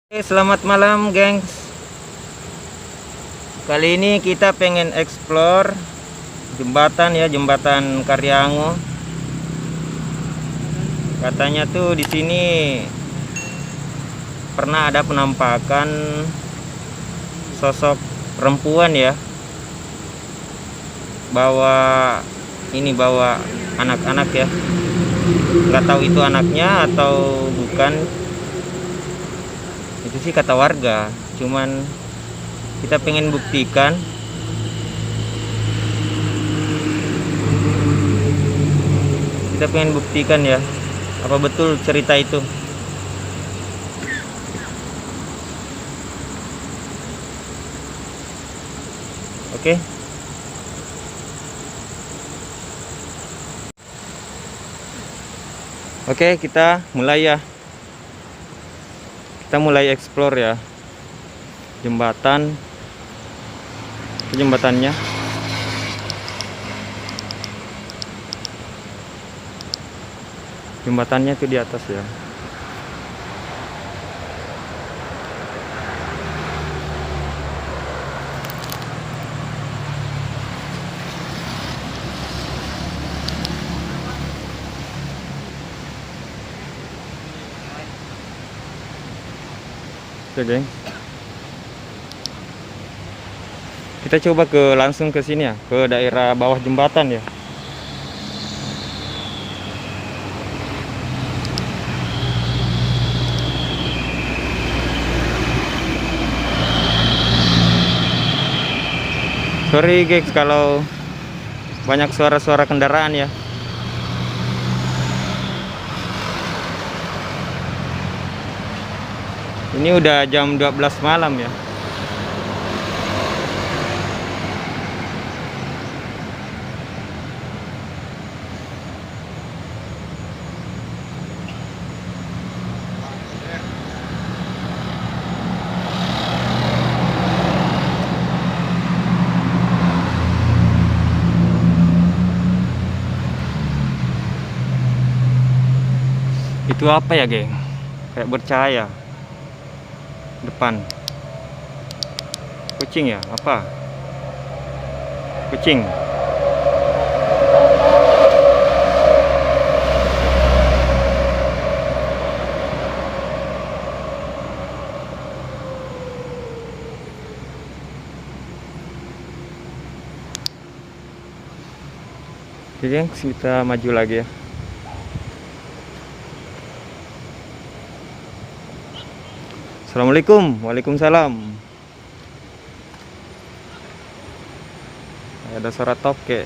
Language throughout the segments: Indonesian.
Oke, selamat malam, gengs. Kali ini kita pengen explore jembatan ya, jembatan Karyango. Katanya tuh di sini pernah ada penampakan sosok perempuan ya, bawa anak-anak ya. Nggak tahu itu anaknya atau bukan. Itu sih kata warga, cuman kita pengen buktikan. Kita pengen buktikan ya, apa betul cerita itu. Oke. Oke, kita mulai ya. Kita mulai explore ya. Jembatannya. Jembatannya tuh di atas ya. Oke, geng. Kita coba langsung ke sini ya, ke daerah bawah jembatan ya. Sorry guys kalau banyak suara-suara kendaraan ya. Ini udah jam 12 malam ya. Itu apa ya, geng? Kayak bercahaya. Depan. Kucing ya? Apa? Kucing. Oke, geng, kita maju lagi ya. Assalamualaikum. Waalaikumsalam. Ada suara tokek.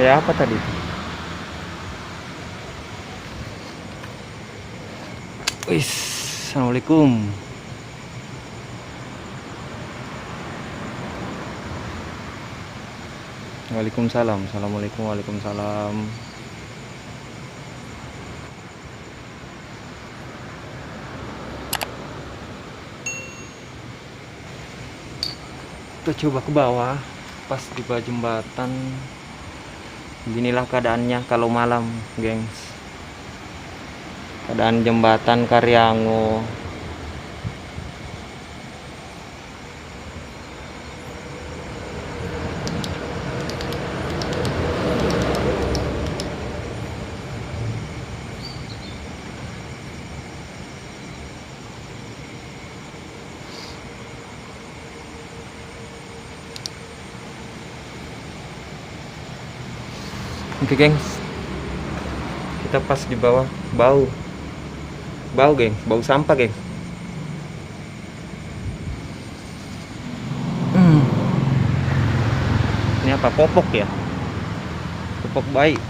Kayak apa tadi? Wis, assalamualaikum. Waalaikumsalam. Assalamualaikum. Waalaikumsalam. Kita coba ke bawah. Pas di bawah jembatan. Beginilah keadaannya kalau malam, gengs. Keadaan jembatan Karyango. Oke, gengs. Kita pas di bawah, bau, gengs, bau sampah, gengs. Ini apa? Popok ya? Popok bayi.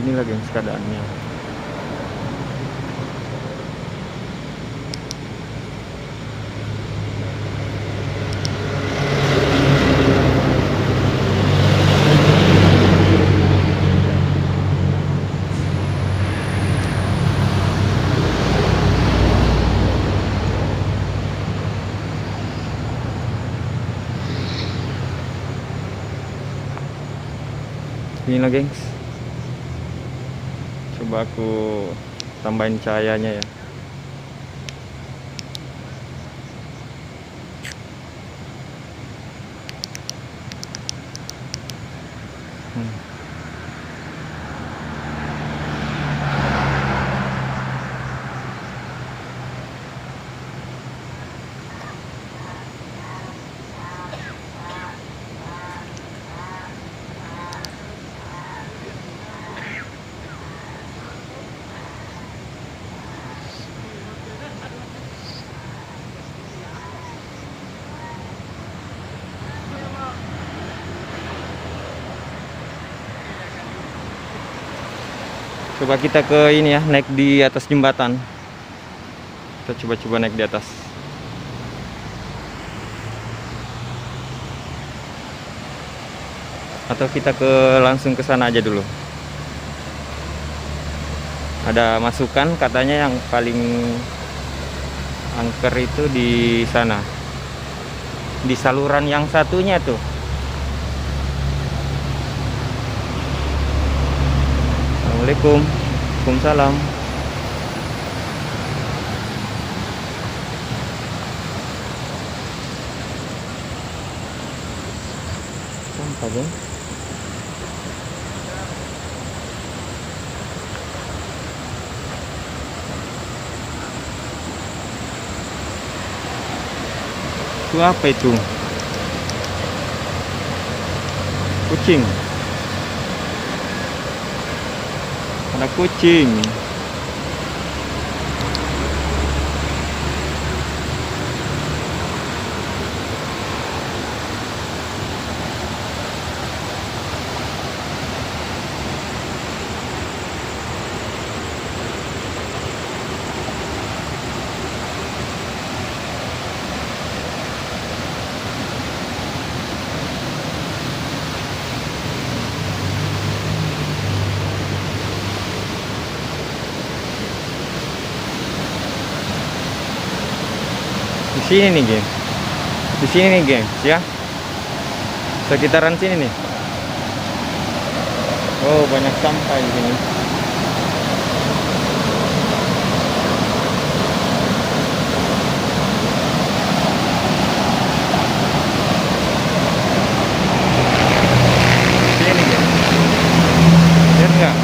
Inilah, gengs, keadaannya. Inilah gengs, coba aku tambahin cahayanya ya. Coba kita ke ini ya, naik di atas jembatan. Kita coba-coba naik di atas. Atau kita langsung ke sana aja dulu. Ada masukan katanya yang paling angker itu di sana. Di saluran yang satunya tuh. Assalamualaikum. Waalaikumsalam. Sampah dong. Itu apa itu? Kucing. Ada kucing. Di sini nih geng, di sini nih geng, ya, sekitaran sini nih. Oh, banyak sampah di sini. Sini nih geng, lihat nggak?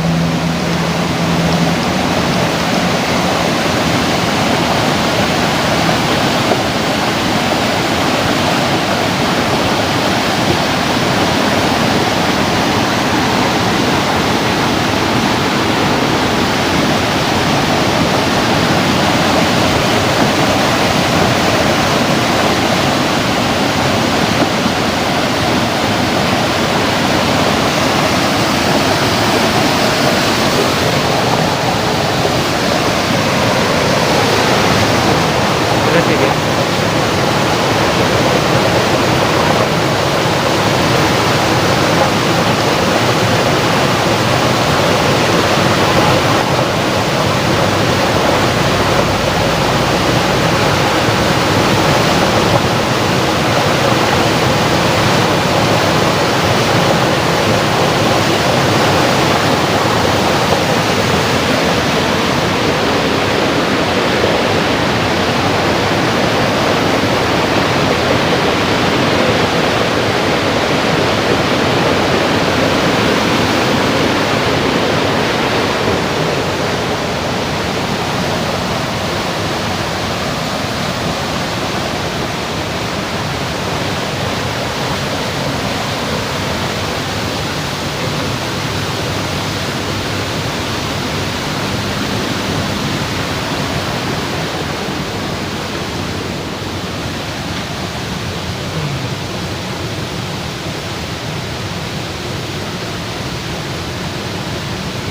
Terus ya geng.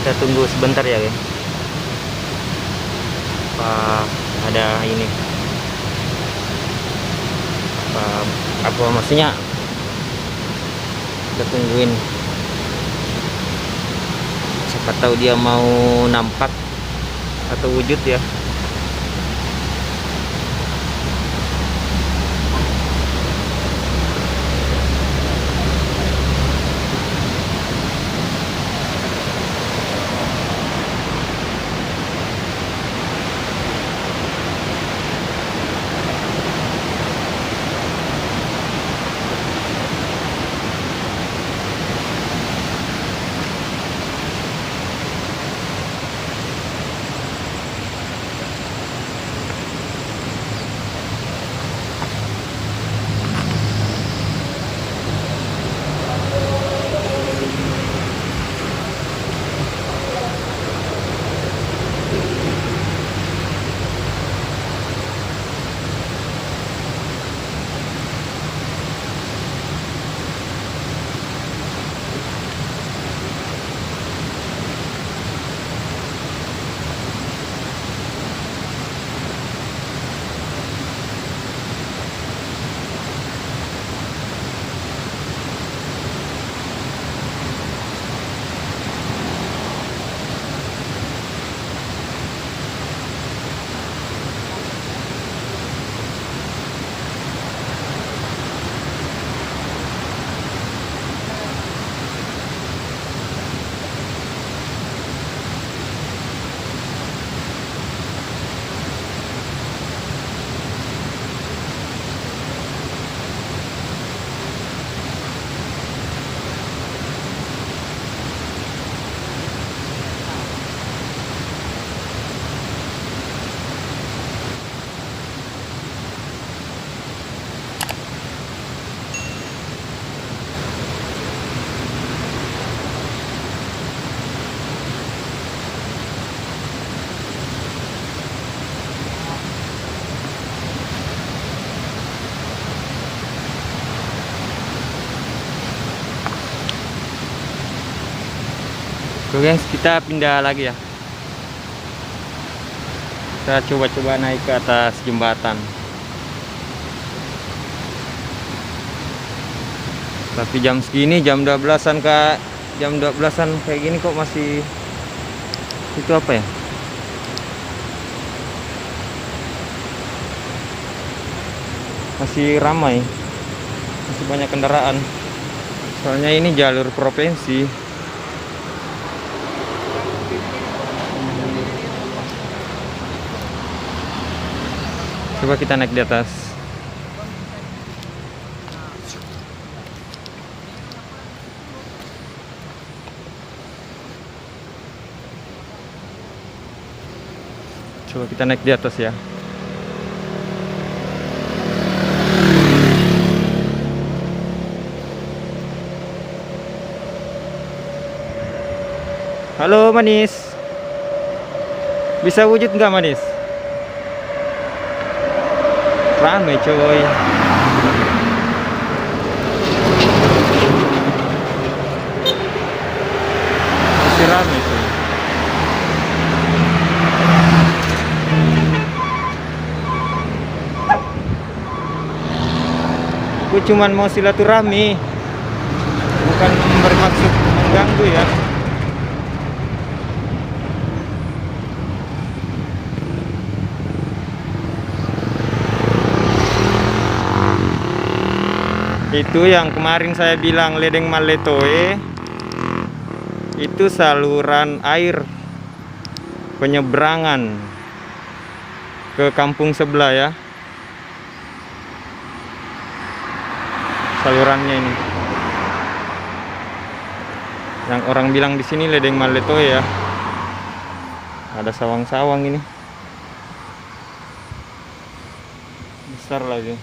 Kita tunggu sebentar ya, geng. Ada ini apa maksudnya, kita tungguin, siapa tahu dia mau nampak atau wujud ya. Oke guys, kita pindah lagi ya. Kita coba-coba naik ke atas jembatan. Tapi jam segini, jam 12-an Kak. Jam 12-an kayak gini kok masih itu apa ya? Masih ramai. Masih banyak kendaraan. Soalnya ini jalur provinsi. Coba kita naik di atas. Coba kita naik di atas ya. Halo Manis. Bisa wujud nggak Manis? Rame coy. Masih rame coy. Aku cuman mau silaturahmi, bukan bermaksud mengganggu ya. Itu yang kemarin saya bilang ledeng Maletoe, itu saluran air penyeberangan ke kampung sebelah ya. Salurannya ini. Yang orang bilang di sini ledeng Maletoe ya. Ada sawang-sawang ini. Besar lagi.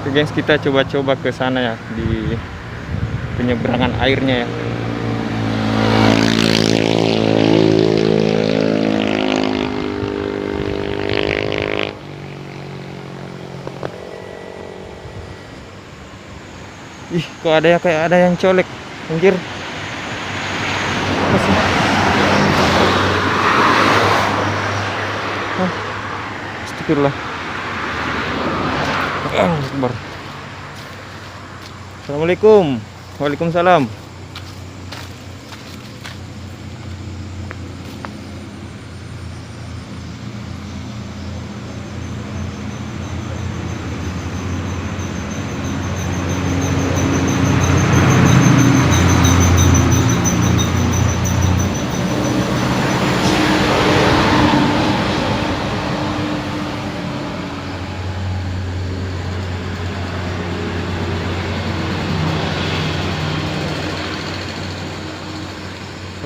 Oke guys, kita coba-coba ke sana ya, di penyeberangan airnya ya. Ih, kok ada ya, kayak ada yang colek, anjir. Apa sih? Astagfirullah. Akbar. Assalamualaikum. Waalaikumsalam.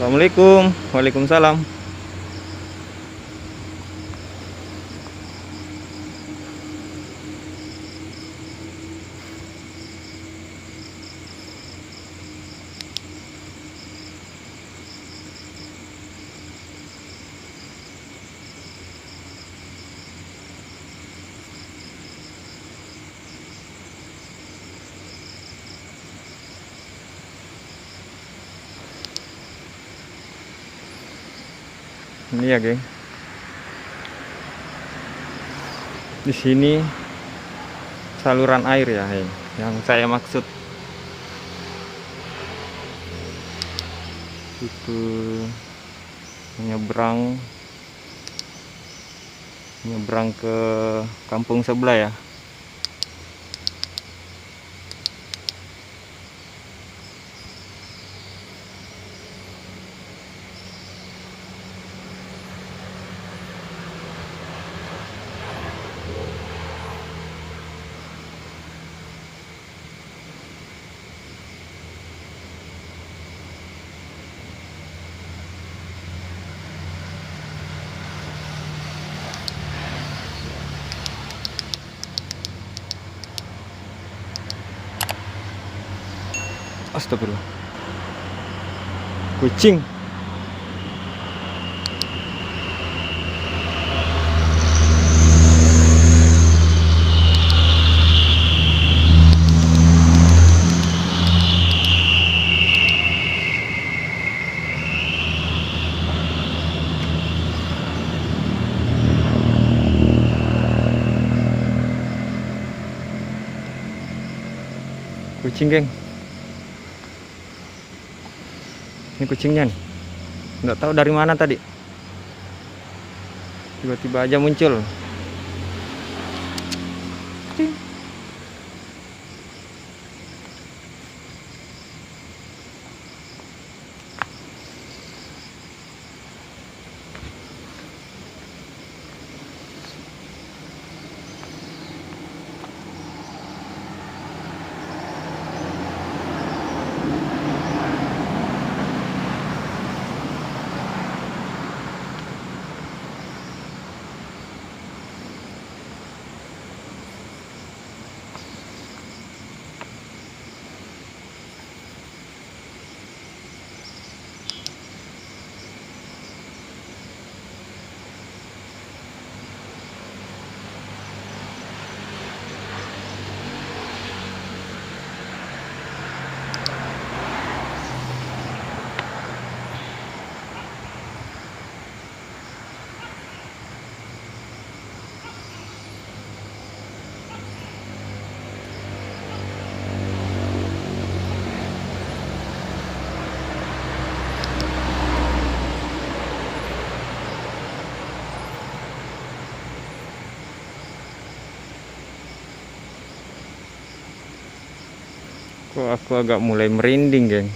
Assalamualaikum. Waalaikumsalam. Ini ya, geng. Di sini saluran air ya, yang saya maksud. Itu menyeberang ke kampung sebelah ya. Astagfirullah. Kucing. Kucing, geng. Ini kucingnya nih. Nggak tahu dari mana tadi. Tiba-tiba aja muncul. Kok aku agak mulai merinding, geng.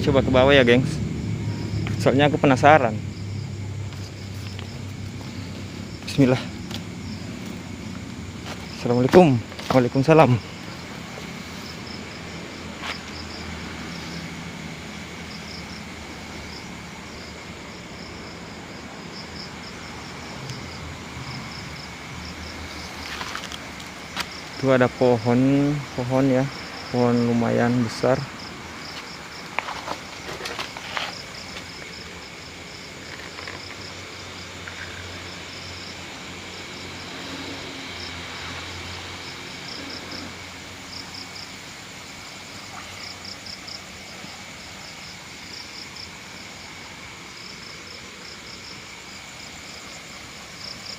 Coba ke bawah ya, gengs. Soalnya aku penasaran. Bismillah. Assalamualaikum. Waalaikumsalam. Tuh ada pohon ya. Pohon lumayan besar.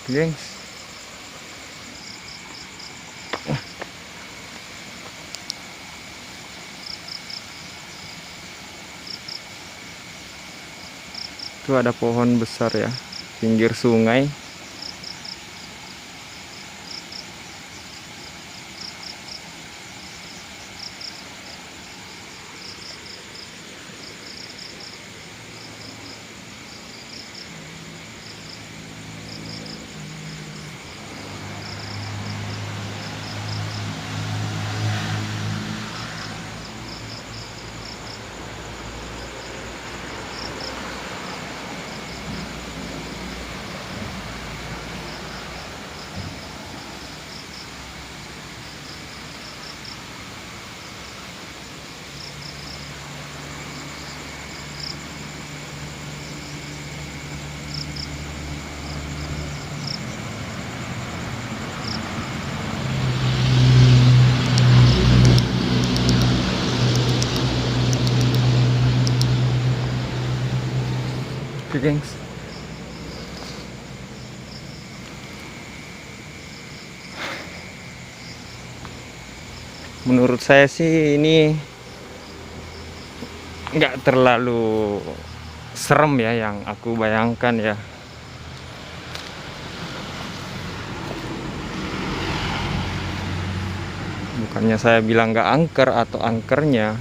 Gengs, itu ada pohon besar ya, pinggir sungai. Oke, gengs. Menurut saya sih ini nggak terlalu serem ya yang aku bayangkan ya. Bukannya saya bilang nggak angker atau angkernya.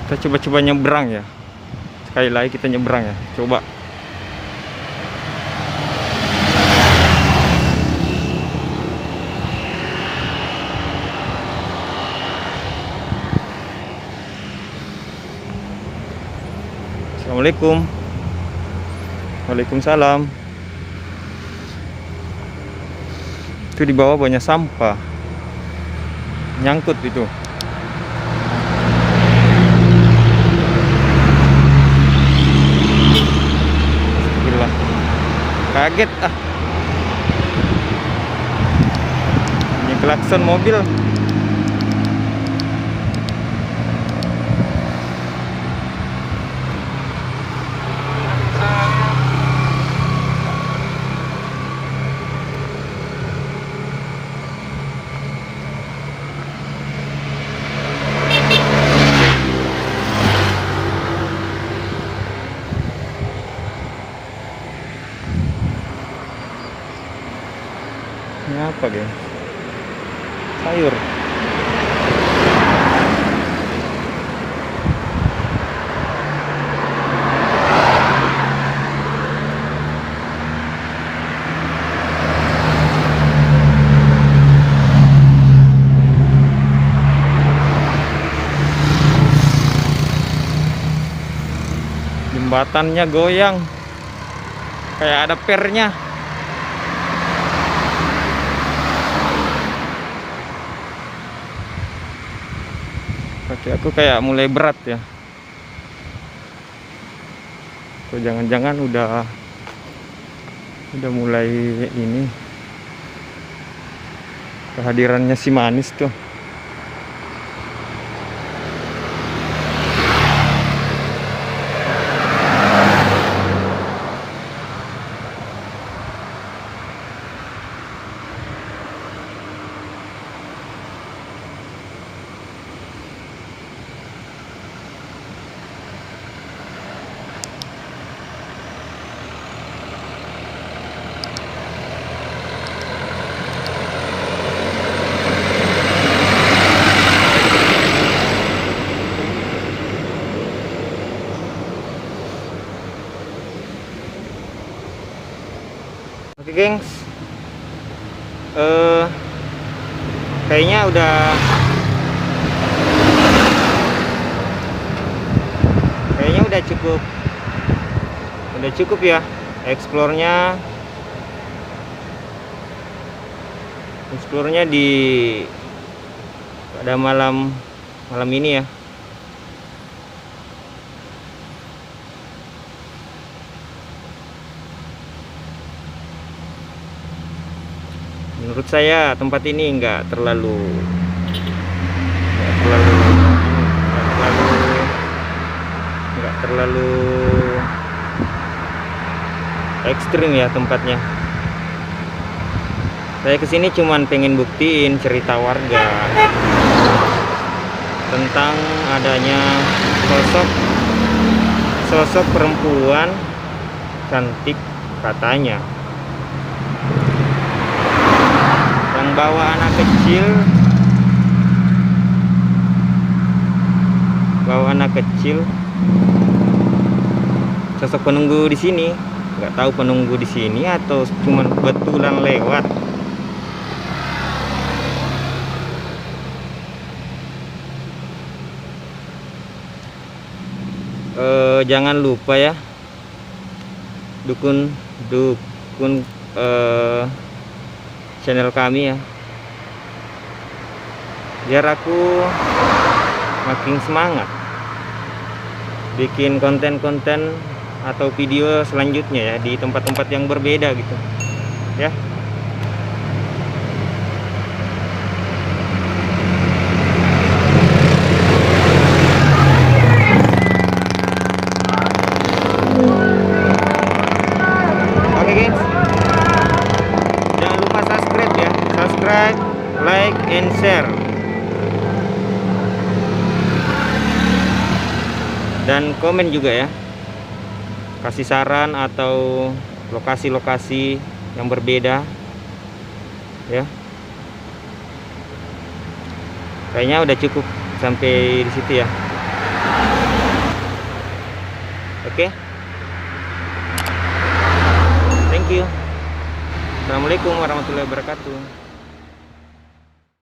Kita coba-coba nyebrang ya. Sekali lagi kita nyebrang ya. Coba. Assalamualaikum. Waalaikumsalam. Itu di bawah banyak sampah. Nyangkut itu. Gila. Kaget ah. Ini klakson mobil. Ini apa, geng? Sayur. Jembatannya goyang. Kayak ada pernya. Kaki aku kayak mulai berat ya. Tuh jangan-jangan udah mulai ini. Kehadirannya si manis tuh. Oke, gengs. Kayaknya udah cukup. Udah cukup ya explore-nya di pada malam ini ya. Menurut saya tempat ini nggak terlalu ekstrim ya tempatnya. Saya kesini cuman pengen buktiin cerita warga tentang adanya sosok perempuan cantik katanya yang bawa anak kecil, sosok penunggu di sini. nggak tahu penunggu di sini atau cuman betulan lewat. Jangan lupa ya, dukun channel kami ya, biar aku makin semangat bikin konten-konten atau video selanjutnya ya, di tempat-tempat yang berbeda gitu ya. Oke guys, jangan lupa subscribe ya, subscribe, like, and share, dan komen juga ya, kasih saran atau lokasi-lokasi yang berbeda ya. Kayaknya udah cukup sampai di situ ya. Oke, thank you. Assalamualaikum warahmatullahi wabarakatuh.